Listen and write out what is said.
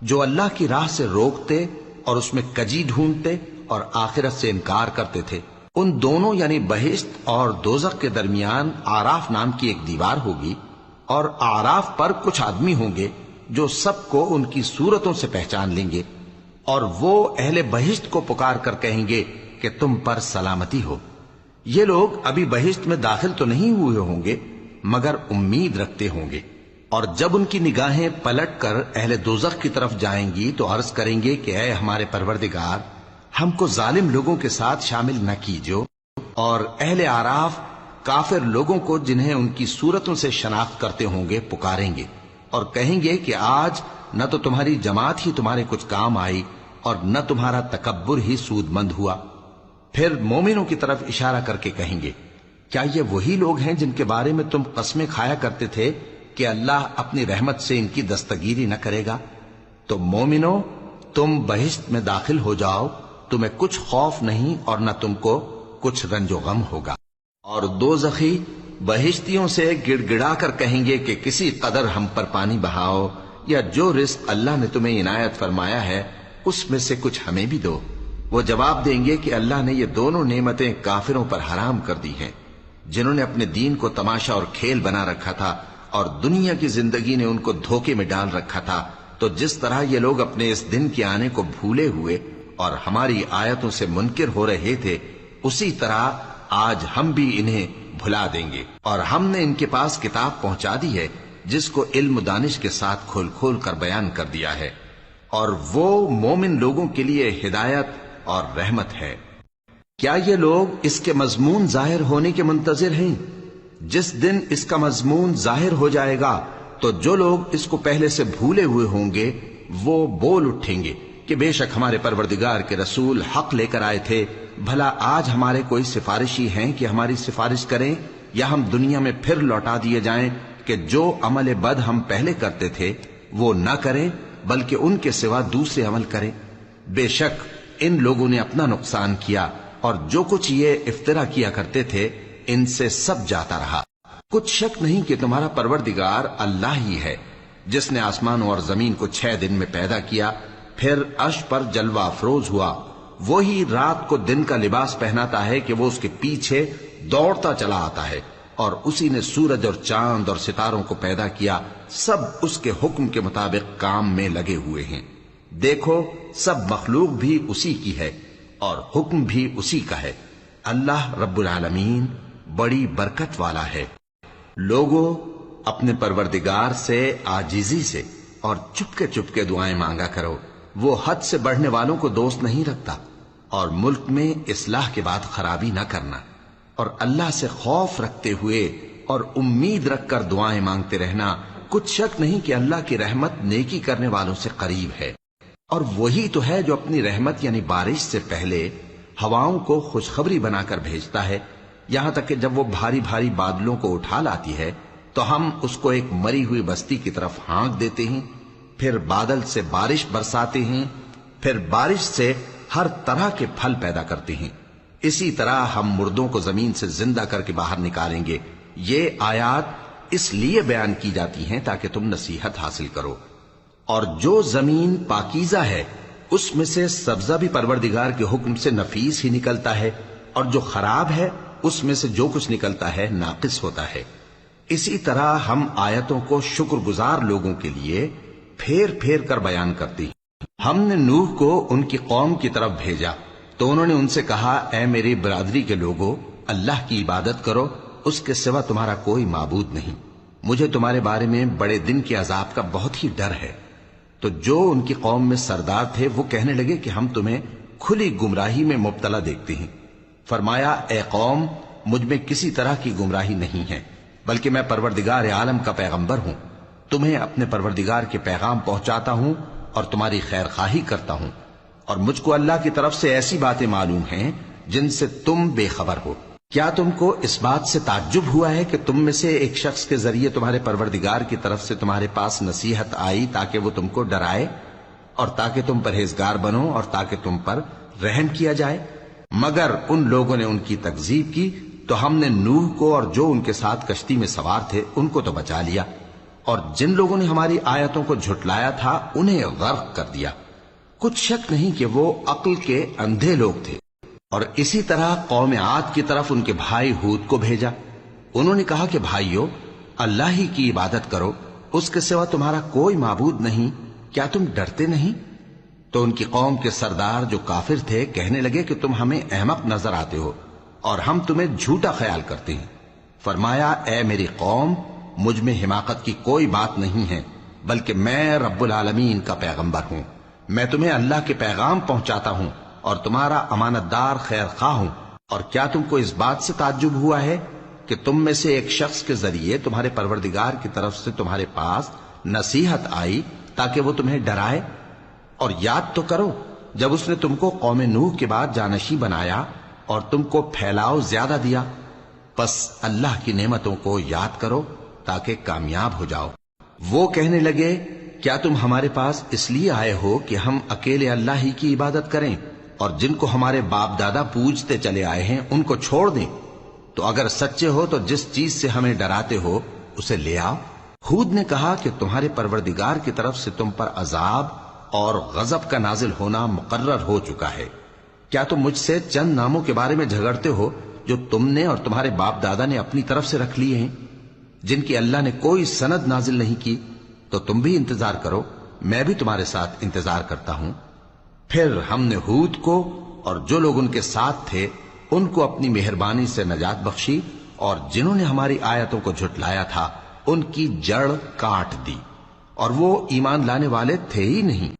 جو اللہ کی راہ سے روکتے اور اس میں کجی ڈھونڈتے اور آخرت سے انکار کرتے تھے، ان دونوں یعنی بہشت اور دوزخ کے درمیان آراف نام کی ایک دیوار ہوگی، اور آراف پر کچھ آدمی ہوں گے جو سب کو ان کی صورتوں سے پہچان لیں گے، اور وہ اہل بہشت کو پکار کر کہیں گے کہ تم پر سلامتی ہو۔ یہ لوگ ابھی بہشت میں داخل تو نہیں ہوئے ہوں گے مگر امید رکھتے ہوں گے، اور جب ان کی نگاہیں پلٹ کر اہل دوزخ کی طرف جائیں گی تو عرض کریں گے کہ اے ہمارے پروردگار، ہم کو ظالم لوگوں کے ساتھ شامل نہ کیجو۔ اور اہل آراف کافر لوگوں کو جنہیں ان کی صورتوں سے شناخت کرتے ہوں گے پکاریں گے اور کہیں گے کہ آج نہ تو تمہاری جماعت ہی تمہارے کچھ کام آئی اور نہ تمہارا تکبر ہی سود مند ہوا۔ پھر مومنوں کی طرف اشارہ کر کے کہیں گے، کیا یہ وہی لوگ ہیں جن کے بارے میں تم قسمیں کھایا کرتے تھے کہ اللہ اپنی رحمت سے ان کی دستگیری نہ کرے گا؟ تو مومنوں، تم بہشت میں داخل ہو جاؤ، تمہیں کچھ خوف نہیں اور نہ تم کو کچھ رنج و غم ہوگا۔ اور دوزخی بہشتیوں سے گڑ گڑا کر کہیں گے کہ کسی قدر ہم پر پانی بہاؤ، یا جو رزق اللہ نے تمہیں عنایت فرمایا ہے اس میں سے کچھ ہمیں بھی دو۔ وہ جواب دیں گے کہ اللہ نے یہ دونوں نعمتیں کافروں پر حرام کر دی ہیں، جنہوں نے اپنے دین کو تماشا اور کھیل بنا رکھا تھا اور دنیا کی زندگی نے ان کو دھوکے میں ڈال رکھا تھا۔ تو جس طرح یہ لوگ اپنے اس دن کے آنے کو بھولے ہوئے اور ہماری آیتوں سے منکر ہو رہے تھے، اسی طرح آج ہم بھی انہیں بھلا دیں گے۔ اور ہم نے ان کے پاس کتاب پہنچا دی ہے جس کو علم و دانش کے ساتھ کھول کھول کر بیان کر دیا ہے، اور وہ مومن لوگوں کے لیے ہدایت اور رحمت ہے۔ کیا یہ لوگ اس کے مضمون ظاہر ہونے کے منتظر ہیں؟ جس دن اس کا مضمون ظاہر ہو جائے گا تو جو لوگ اس کو پہلے سے بھولے ہوئے ہوں گے وہ بول اٹھیں گے کہ بے شک ہمارے پروردگار کے رسول حق لے کر آئے تھے، بھلا آج ہمارے کوئی سفارشی ہیں کہ ہماری سفارش کریں، یا ہم دنیا میں پھر لوٹا دیے جائیں کہ جو عمل بد ہم پہلے کرتے تھے وہ نہ کریں بلکہ ان کے سوا دوسرے عمل کریں۔ بے شک ان لوگوں نے اپنا نقصان کیا، اور جو کچھ یہ افترا کیا کرتے تھے ان سے سب جاتا رہا۔ کچھ شک نہیں کہ تمہارا پروردگار اللہ ہی ہے جس نے آسمانوں اور زمین کو 6 دن میں پیدا کیا، پھر عرش پر جلوہ افروز ہوا۔ وہی رات کو دن کا لباس پہناتا ہے کہ وہ اس کے پیچھے دوڑتا چلا آتا ہے، اور اسی نے سورج اور چاند اور ستاروں کو پیدا کیا، سب اس کے حکم کے مطابق کام میں لگے ہوئے ہیں۔ دیکھو سب مخلوق بھی اسی کی ہے اور حکم بھی اسی کا ہے۔ اللہ رب العالمین بڑی برکت والا ہے۔ لوگوں، اپنے پروردگار سے عاجزی سے اور چپکے دعائیں مانگا کرو، وہ حد سے بڑھنے والوں کو دوست نہیں رکھتا، اور ملک میں اصلاح کے بعد خرابی نہ کرنا، اور اللہ سے خوف رکھتے ہوئے اور امید رکھ کر دعائیں مانگتے رہنا۔ کچھ شک نہیں کہ اللہ کی رحمت نیکی کرنے والوں سے قریب ہے، اور وہی تو ہے جو اپنی رحمت یعنی بارش سے پہلے ہواؤں کو خوشخبری بنا کر بھیجتا ہے، یہاں تک کہ جب وہ بھاری بھاری بادلوں کو اٹھا لاتی ہے تو ہم اس کو ایک مری ہوئی بستی کی طرف ہانک دیتے ہیں، پھر بادل سے بارش برساتے ہیں، پھر بارش سے ہر طرح کے پھل پیدا کرتے ہیں۔ اسی طرح ہم مردوں کو زمین سے زندہ کر کے باہر نکالیں گے۔ یہ آیات اس لیے بیان کی جاتی ہیں تاکہ تم نصیحت حاصل کرو۔ اور جو زمین پاکیزہ ہے اس میں سے سبزہ بھی پروردگار کے حکم سے نفیس ہی نکلتا ہے، اور جو خراب ہے اس میں سے جو کچھ نکلتا ہے ناقص ہوتا ہے۔ اسی طرح ہم آیتوں کو شکر گزار لوگوں کے لیے پھیر پھیر کر بیان کرتے ہیں۔ ہم نے نوح کو ان کی قوم کی طرف بھیجا تو انہوں نے ان سے کہا، اے میری برادری کے لوگوں، اللہ کی عبادت کرو، اس کے سوا تمہارا کوئی معبود نہیں، مجھے تمہارے بارے میں بڑے دن کے عذاب کا بہت ہی ڈر ہے۔ تو جو ان کی قوم میں سردار تھے وہ کہنے لگے کہ ہم تمہیں کھلی گمراہی میں مبتلا دیکھتے ہیں۔ فرمایا، اے قوم، مجھ میں کسی طرح کی گمراہی نہیں ہے، بلکہ میں پروردگار عالم کا پیغمبر ہوں، تمہیں اپنے پروردگار کے پیغام پہنچاتا ہوں اور تمہاری خیر خواہی کرتا ہوں، اور مجھ کو اللہ کی طرف سے ایسی باتیں معلوم ہیں جن سے تم بے خبر ہو۔ کیا تم کو اس بات سے تعجب ہوا ہے کہ تم میں سے ایک شخص کے ذریعے تمہارے پروردگار کی طرف سے تمہارے پاس نصیحت آئی تاکہ وہ تم کو ڈرائے اور تاکہ تم پرہیزگار بنو اور تاکہ تم پر رحم کیا جائے؟ مگر ان لوگوں نے ان کی تکذیب کی تو ہم نے نوح کو اور جو ان کے ساتھ کشتی میں سوار تھے ان کو تو بچا لیا، اور جن لوگوں نے ہماری آیتوں کو جھٹلایا تھا انہیں غرق کر دیا۔ کچھ شک نہیں کہ وہ عقل کے اندھے لوگ تھے۔ اور اسی طرح قوم عاد کی طرف ان کے بھائی ہود کو بھیجا۔ انہوں نے کہا کہ بھائیو، اللہ ہی کی عبادت کرو، اس کے سوا تمہارا کوئی معبود نہیں، کیا تم ڈرتے نہیں؟ تو ان کی قوم کے سردار جو کافر تھے کہنے لگے کہ تم ہمیں احمق نظر آتے ہو اور ہم تمہیں جھوٹا خیال کرتے ہیں۔ فرمایا، اے میری قوم، مجھ میں حماقت کی کوئی بات نہیں ہے، بلکہ میں رب العالمین کا پیغمبر ہوں۔ میں تمہیں اللہ کے پیغام پہنچاتا ہوں اور تمہارا امانت دار خیر خواہ ہوں۔ اور کیا تم کو اس بات سے تعجب ہوا ہے کہ تم میں سے ایک شخص کے ذریعے تمہارے پروردگار کی طرف سے تمہارے پاس نصیحت آئی تاکہ وہ تمہیں ڈرائے؟ اور یاد تو کرو جب اس نے تم کو قوم نوح کے بعد جانشین بنایا اور تم کو پھیلاؤ زیادہ دیا۔ پس اللہ کی نعمتوں کو یاد کرو تاکہ کامیاب ہو جاؤ۔ وہ کہنے لگے، کیا تم ہمارے پاس اس لیے آئے ہو کہ ہم اکیلے اللہ ہی کی عبادت کریں اور جن کو ہمارے باپ دادا پوجتے چلے آئے ہیں ان کو چھوڑ دیں؟ تو اگر سچے ہو تو جس چیز سے ہمیں ڈراتے ہو اسے لے آؤ۔ ہود نے کہا کہ تمہارے پروردگار کی طرف سے تم پر عذاب اور غضب کا نازل ہونا مقرر ہو چکا ہے۔ کیا تم مجھ سے چند ناموں کے بارے میں جھگڑتے ہو جو تم نے اور تمہارے باپ دادا نے اپنی طرف سے رکھ لیے ہیں، جن کی اللہ نے کوئی سند نازل نہیں کی؟ تو تم بھی انتظار کرو، میں بھی تمہارے ساتھ انتظار کرتا ہوں۔ پھر ہم نے ہود کو اور جو لوگ ان کے ساتھ تھے ان کو اپنی مہربانی سے نجات بخشی، اور جنہوں نے ہماری آیتوں کو جھٹلایا تھا ان کی جڑ کاٹ دی، اور وہ ایمان لانے والے تھے ہی نہیں۔